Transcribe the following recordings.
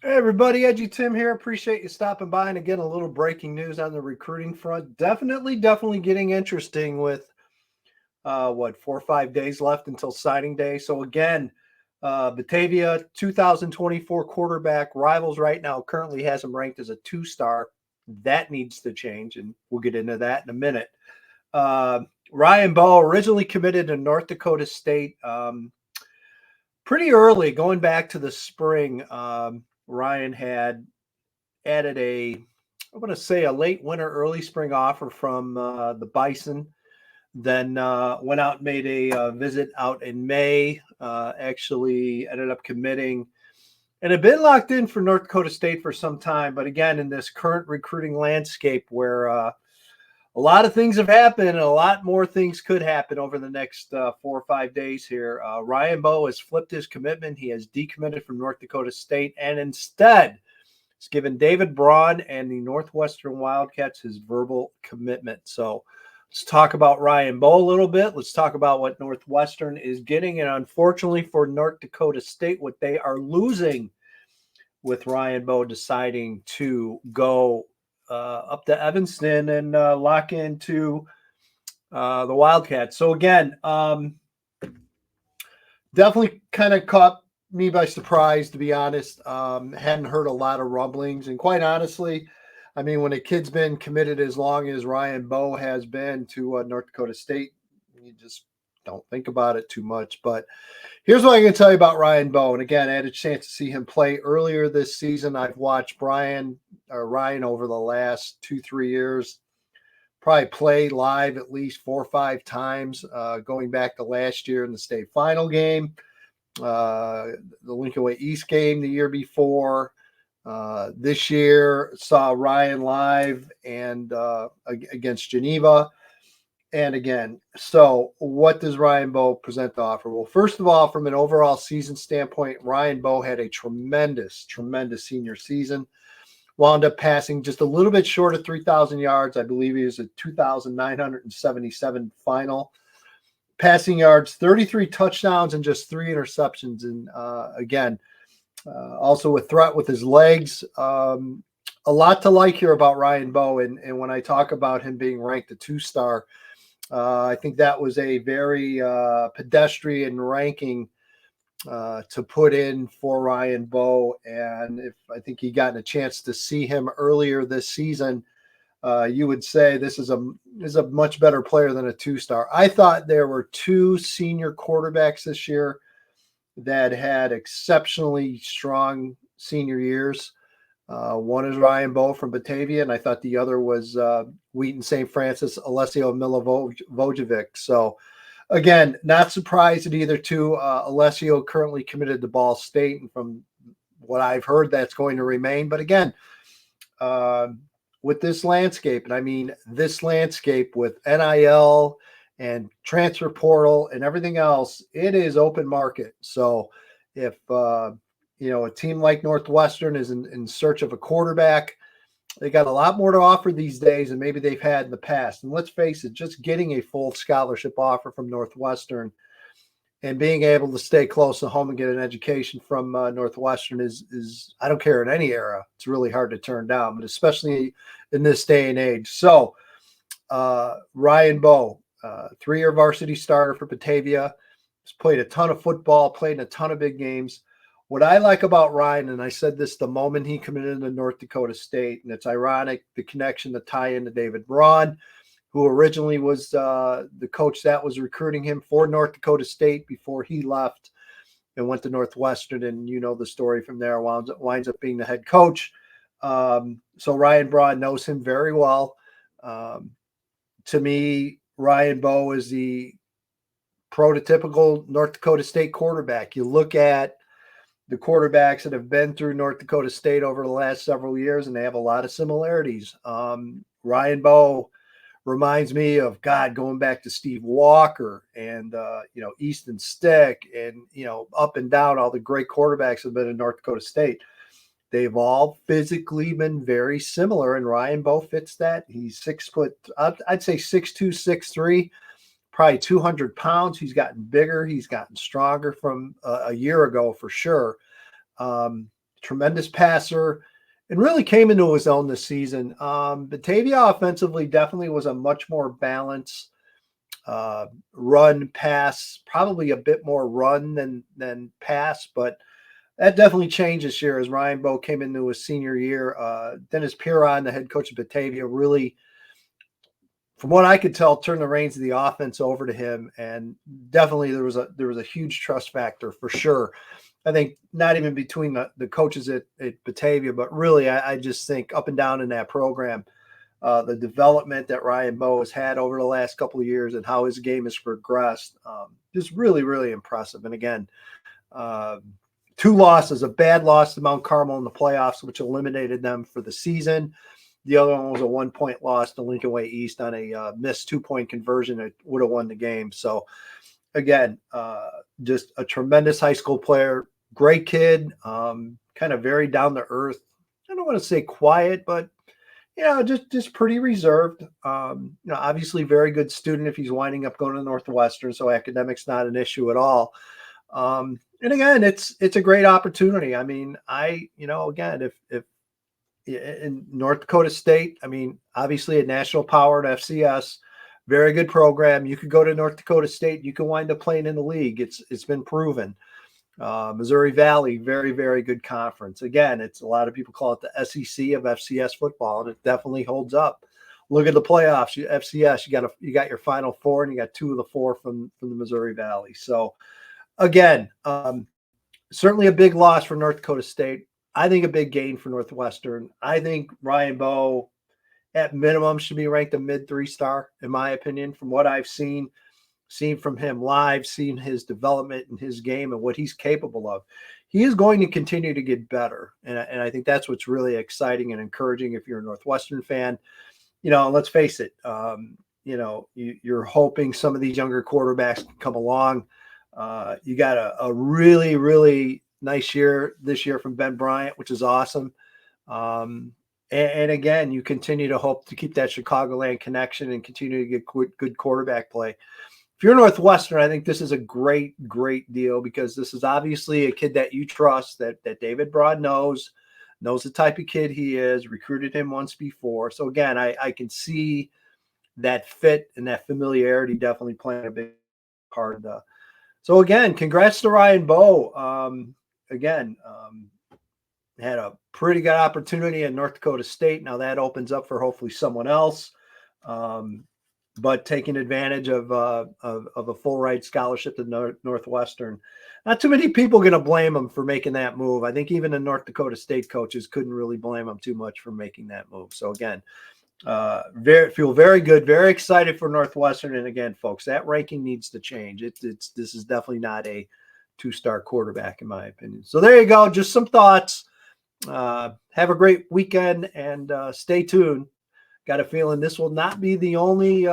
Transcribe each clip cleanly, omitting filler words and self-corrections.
Hey everybody, EDGYTIM here. Appreciate you stopping by. And again, a little breaking news on the recruiting front. Definitely getting interesting with 4 or 5 days left until signing day. So again, Batavia 2024 quarterback Rivals right now currently has him ranked as a 2-star. That needs to change, and we'll get into that in a minute. Uh, Ryan Boe originally committed to North Dakota State. Pretty early, going back to the spring, Ryan had added I want to say a late winter, early spring offer from the Bison. Then went out and made a visit out in May. Actually ended up committing and had been locked in for North Dakota State for some time. But again, in this current recruiting landscape where a lot of things have happened and a lot more things could happen over the next 4 or 5 days here. Ryan Boe has flipped his commitment. He has decommitted from North Dakota State and instead has given David Braun and the Northwestern Wildcats his verbal commitment. So let's talk about Ryan Boe a little bit. Let's talk about what Northwestern is getting. And unfortunately for North Dakota State, what they are losing with Ryan Boe deciding to go up to Evanston and lock into the Wildcats. So again, definitely kind of caught me by surprise, to be honest. Hadn't heard a lot of rumblings. And quite honestly, I mean, when a kid's been committed as long as Ryan Boe has been to North Dakota State, you just don't think about it too much. But here's what I can tell you about Ryan Boe. And again, I had a chance to see him play earlier this season. I've watched Ryan over the last 2-3 years, probably play live at least 4 or 5 times, going back to last year in the state final game, the Lincoln Way East game the year before. This year saw Ryan live and against Geneva. And again, so what does Ryan Boe present to offer? Well, first of all, from an overall season standpoint, Ryan Boe had a tremendous senior season. Wound up passing just a little bit short of 3,000 yards. I believe he was at 2,977 final. Passing yards, 33 touchdowns, and just 3 interceptions. And again, also a threat with his legs. A lot to like here about Ryan Boe. And when I talk about him being ranked a 2-star, I think that was a very pedestrian ranking to put in for Ryan Boe. And if I think he gotten a chance to see him earlier this season, you would say this is a much better player than a 2-star. I thought there were 2 senior quarterbacks this year that had exceptionally strong senior years. One is Ryan Boe from Batavia, and I thought the other was Wheaton St. Francis, Alessio Milivojevic. So, again, not surprised at either two. Alessio currently committed to Ball State, and from what I've heard, that's going to remain. But again, with this landscape, and I mean this landscape with NIL and transfer portal and everything else, it is open market. So if a team like Northwestern is in search of a quarterback, they got a lot more to offer these days than maybe they've had in the past. And let's face it, just getting a full scholarship offer from Northwestern and being able to stay close to home and get an education from Northwestern is I don't care in any era. It's really hard to turn down, but especially in this day and age. So Ryan Boe, 3-year varsity starter for Batavia, has played a ton of football, played in a ton of big games. What I like about Ryan, and I said this the moment he committed to North Dakota State, and it's ironic, the connection, the tie-in to David Braun, who originally was the coach that was recruiting him for North Dakota State before he left and went to Northwestern. And you know the story from there, winds up being the head coach. So Ryan Braun knows him very well. To me, Ryan Boe is the prototypical North Dakota State quarterback. You look at the quarterbacks that have been through North Dakota State over the last several years, and they have a lot of similarities. Ryan Boe reminds me of going back to Steve Walker and Easton Stick and up and down all the great quarterbacks have been in North Dakota State. They've all physically been very similar, and Ryan Boe fits that. He's 6 foot, I'd say 6'2", 6'3", probably 200 pounds. He's gotten bigger. He's gotten stronger from a year ago for sure. tremendous passer, and really came into his own this season. Batavia offensively definitely was a much more balanced run pass, probably a bit more run than pass, but that definitely changed this year as Ryan Boe came into his senior year. Dennis Piron, the head coach of Batavia, really, from what I could tell, turned the reins of the offense over to him, and definitely there was a huge trust factor for sure. I think not even between the coaches at Batavia, but really I just think up and down in that program, the development that Ryan Boe has had over the last couple of years and how his game has progressed, just really, really impressive. And again, 2 losses, a bad loss to Mount Carmel in the playoffs, which eliminated them for the season. The other one was a 1-point loss to Lincoln Way East on a missed 2-point conversion that would have won the game. So again, just a tremendous high school player, great kid, kind of very down to earth. I don't want to say quiet, but just pretty reserved. Obviously very good student if he's winding up going to Northwestern, so academics not an issue at all. And again, it's a great opportunity. I mean, again, if in North Dakota State, I mean, obviously a national power at FCS, very good program. You could go to North Dakota State, you can wind up playing in the league. It's been proven. Missouri Valley, very, very good conference. Again, it's a lot of people call it the SEC of FCS football, and it definitely holds up. Look at the playoffs. FCS, you got your Final Four, and you got 2 of the 4 from the Missouri Valley. So again, certainly a big loss for North Dakota State. I think a big gain for Northwestern. I think Ryan Boe, at minimum, should be ranked a mid 3-star, in my opinion, from what I've seen from him live, seen his development in his game and what he's capable of. He is going to continue to get better. And I think that's what's really exciting and encouraging if you're a Northwestern fan. Let's face it, you're hoping some of these younger quarterbacks can come along. You got a really, really nice year this year from Ben Bryant, which is awesome. And again, you continue to hope to keep that Chicagoland connection and continue to get good quarterback play. If you're Northwestern, I think this is a great, great deal because this is obviously a kid that you trust, that David Broad knows the type of kid he is, recruited him once before. So again, I can see that fit and that familiarity definitely playing a big part of the. So again, congrats to Ryan Boe. Had a pretty good opportunity at North Dakota State. Now that opens up for hopefully someone else. But taking advantage of a full ride scholarship to Northwestern. Not too many people going to blame him for making that move. I think even the North Dakota State coaches couldn't really blame him too much for making that move. So again, feel very good, very excited for Northwestern. And again, folks, that ranking needs to change. This is definitely not a 2-star quarterback in my opinion. So there you go. Just some thoughts. Have a great weekend and stay tuned. Got a feeling this will not be the only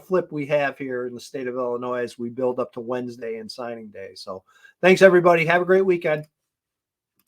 flip we have here in the state of Illinois as we build up to Wednesday and signing day. So thanks, everybody. Have a great weekend.